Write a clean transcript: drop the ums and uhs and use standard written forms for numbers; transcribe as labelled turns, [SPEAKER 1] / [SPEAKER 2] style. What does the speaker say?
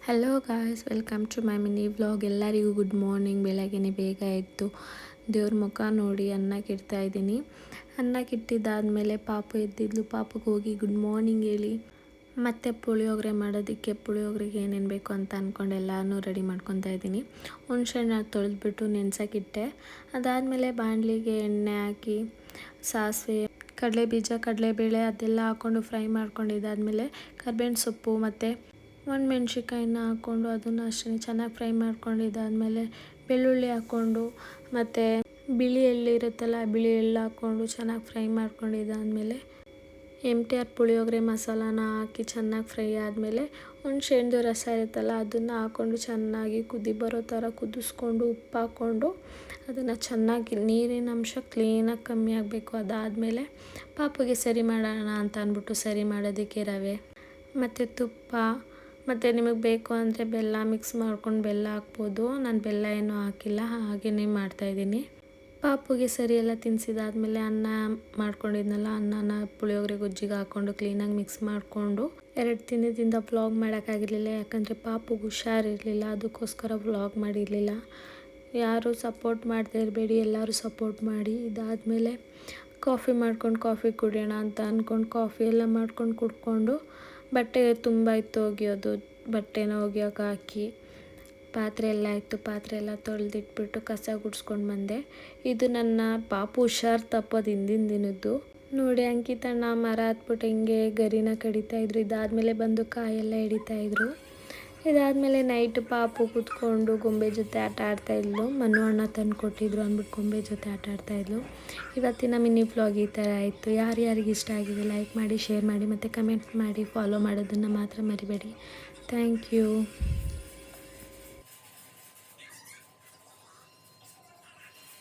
[SPEAKER 1] Hello guys, welcome to my mini vlog. ಎಲ್ಲರಿಗೂ good morning. ಬೆಳಗ್ಗೆನೇ ಬೇಗ ಎದ್ದು ದೇವ್ರ ಮುಖ ನೋಡಿ ಅನ್ನಕ್ಕೆ ಇಡ್ತಾ ಇದ್ದೀನಿ. ಅನ್ನಕ್ಕೆ ಇಟ್ಟಿದ್ದಾದಮೇಲೆ ಪಾಪು ಎದ್ದಿದ್ಲು. ಪಾಪಗೆ ಹೋಗಿ ಗುಡ್ ಮಾರ್ನಿಂಗ್ ಹೇಳಿ ಮತ್ತು ಪುಳಿಯೋಗರೆ ಮಾಡೋದಕ್ಕೆ ಪುಳಿಯೋಗರೆಗೆ ಏನೇನು ಬೇಕು ಅಂತ ಅಂದ್ಕೊಂಡು ಎಲ್ಲನೂ ರೆಡಿ ಮಾಡ್ಕೊತಾ ಇದ್ದೀನಿ. ಹುಣ್ಸೆಹಣ್ಣು ತೊಳೆದ್ಬಿಟ್ಟು ನೆನೆಸೋಕ್ಕಿಟ್ಟೆ. ಅದಾದಮೇಲೆ ಬಾಣಲಿಗೆ ಎಣ್ಣೆ ಹಾಕಿ ಸಾಸಿವೆ, ಕಡಲೆಬೀಜ, ಕಡಲೆಬೇಳೆ ಅದೆಲ್ಲ ಹಾಕ್ಕೊಂಡು ಫ್ರೈ ಮಾಡ್ಕೊಂಡಿದ್ದಾದಮೇಲೆ ಕರ್ಬೇವಿನ ಸೊಪ್ಪು ಮತ್ತು ಒಂದು ಮೆಣ್ಸಿನ್ಕಾಯಿನ ಹಾಕ್ಕೊಂಡು ಅದನ್ನು ಅಷ್ಟೇ ಚೆನ್ನಾಗಿ ಫ್ರೈ ಮಾಡ್ಕೊಂಡಿದ್ದಾದಮೇಲೆ ಬೆಳ್ಳುಳ್ಳಿ ಹಾಕ್ಕೊಂಡು ಮತ್ತು ಬಿಳಿ ಎಳ್ಳು ಇರುತ್ತಲ್ಲ, ಬಿಳಿ ಎಳ್ಳು ಹಾಕ್ಕೊಂಡು ಚೆನ್ನಾಗಿ ಫ್ರೈ ಮಾಡ್ಕೊಂಡಿದ್ದಾದಮೇಲೆ MTR ಪುಳಿಯೋಗರೆ ಮಸಾಲಾನ ಹಾಕಿ ಚೆನ್ನಾಗಿ ಫ್ರೈ ಆದಮೇಲೆ ಹುಣ್ಸೆಹಣ್ಣು ರಸ ಇರುತ್ತಲ್ಲ ಅದನ್ನು ಹಾಕ್ಕೊಂಡು ಚೆನ್ನಾಗಿ ಕುದಿ ಬರೋ ಥರ ಕುದಿಸ್ಕೊಂಡು ಉಪ್ಪು ಹಾಕ್ಕೊಂಡು ಅದನ್ನು ಚೆನ್ನಾಗಿ ನೀರಿನ ಅಂಶ ಕ್ಲೀನಾಗಿ ಕಮ್ಮಿ ಆಗಬೇಕು. ಅದಾದಮೇಲೆ ಪಾಪುಗೆ ಸರಿ ಮಾಡೋಣ ಅಂತ ಅಂದ್ಬಿಟ್ಟು ಸರಿ ಮಾಡೋದಕ್ಕೆ ರವೆ ಮತ್ತು ತುಪ್ಪ ಮತ್ತು ನಿಮಗೆ ಬೇಕು ಅಂದರೆ ಬೆಲ್ಲ ಮಿಕ್ಸ್ ಮಾಡ್ಕೊಂಡು ಬೆಲ್ಲ ಹಾಕ್ಬೋದು. ನಾನು ಬೆಲ್ಲ ಏನೂ ಹಾಕಿಲ್ಲ, ಹಾಗೆಯೇ ಮಾಡ್ತಾಯಿದ್ದೀನಿ. ಪಾಪುಗೆ ಸರಿ ಎಲ್ಲ ತಿನ್ನಿಸಿದಾದ್ಮೇಲೆ ಅನ್ನ ಮಾಡ್ಕೊಂಡಿದ್ನಲ್ಲ, ಅನ್ನನ ಪುಳಿಯೋಗರೆ ಗೊಜ್ಜಿಗೆ ಹಾಕ್ಕೊಂಡು ಕ್ಲೀನಾಗಿ ಮಿಕ್ಸ್ ಮಾಡಿಕೊಂಡು 2 ದಿನದಿಂದ ವ್ಲಾಗ್ ಮಾಡೋಕ್ಕಾಗಿರಲಿಲ್ಲ. ಯಾಕಂದರೆ ಪಾಪುಗೆ ಹುಷಾರಿರಲಿಲ್ಲ, ಅದಕ್ಕೋಸ್ಕರ ವ್ಲಾಗ್ ಮಾಡಿರಲಿಲ್ಲ. ಯಾರೂ ಸಪೋರ್ಟ್ ಮಾಡದೇ ಇರಬೇಡಿ, ಎಲ್ಲರೂ ಸಪೋರ್ಟ್ ಮಾಡಿ. ಇದಾದಮೇಲೆ ಕಾಫಿ ಮಾಡ್ಕೊಂಡು ಕಾಫಿ ಕುಡಿಯೋಣ ಅಂತ ಅಂದ್ಕೊಂಡು ಕಾಫಿ ಎಲ್ಲ ಮಾಡ್ಕೊಂಡು ಕುಡ್ಕೊಂಡು ಬಟ್ಟೆ ತುಂಬ ಇತ್ತು ಒಗೆಯೋದು, ಬಟ್ಟೆನ ಒಗೆಯೋಕೆ ಹಾಕಿ ಪಾತ್ರೆ ಎಲ್ಲ ಇತ್ತು, ಪಾತ್ರೆ ಎಲ್ಲ ತೊಳೆದಿಟ್ಬಿಟ್ಟು ಕಸ ಗುಡಿಸ್ಕೊಂಡು ಬಂದೆ. ಇದು ನನ್ನ ಪಾಪು ಹುಷಾರು ತಪ್ಪೋದು ಹಿಂದಿನ ದಿನದ್ದು ನೋಡಿ. ಅಂಕಿತಣ್ಣ ಮರ ಹತ್ಬಿಟ್ಟು ಹಿಂಗೆ ಗರಿನ ಕಡಿತಾಯಿದ್ರು. ಇದಾದಮೇಲೆ ಬಂದು ಕಾಯೆಲ್ಲ ಹಿಡಿತಾಯಿದ್ರು. ಇದಾದಮೇಲೆ ನೈಟ್ ಪಾಪು ಕೂತ್ಕೊಂಡು ಗೊಂಬೆ ಜೊತೆ ಆಟ ಆಡ್ತಾಯಿದ್ಲು. ಮನು ಅಣ್ಣ ತಂದು ಕೊಟ್ಟಿದ್ರು ಅಂದ್ಬಿಟ್ಟು ಗೊಂಬೆ ಜೊತೆ ಆಟ ಆಡ್ತಾಯಿದ್ಲು. ಇವತ್ತಿನ ಮಿನಿ ವ್ಲಾಗ್ ಈ ಥರ ಆಯಿತು. ಯಾರ್ಯಾರಿಗೆ ಇಷ್ಟ ಆಗಿದೆ ಲೈಕ್ ಮಾಡಿ, ಶೇರ್ ಮಾಡಿ ಮತ್ತು ಕಮೆಂಟ್ ಮಾಡಿ. ಫಾಲೋ ಮಾಡೋದನ್ನು ಮಾತ್ರ ಮರಿಬೇಡಿ. Thank you.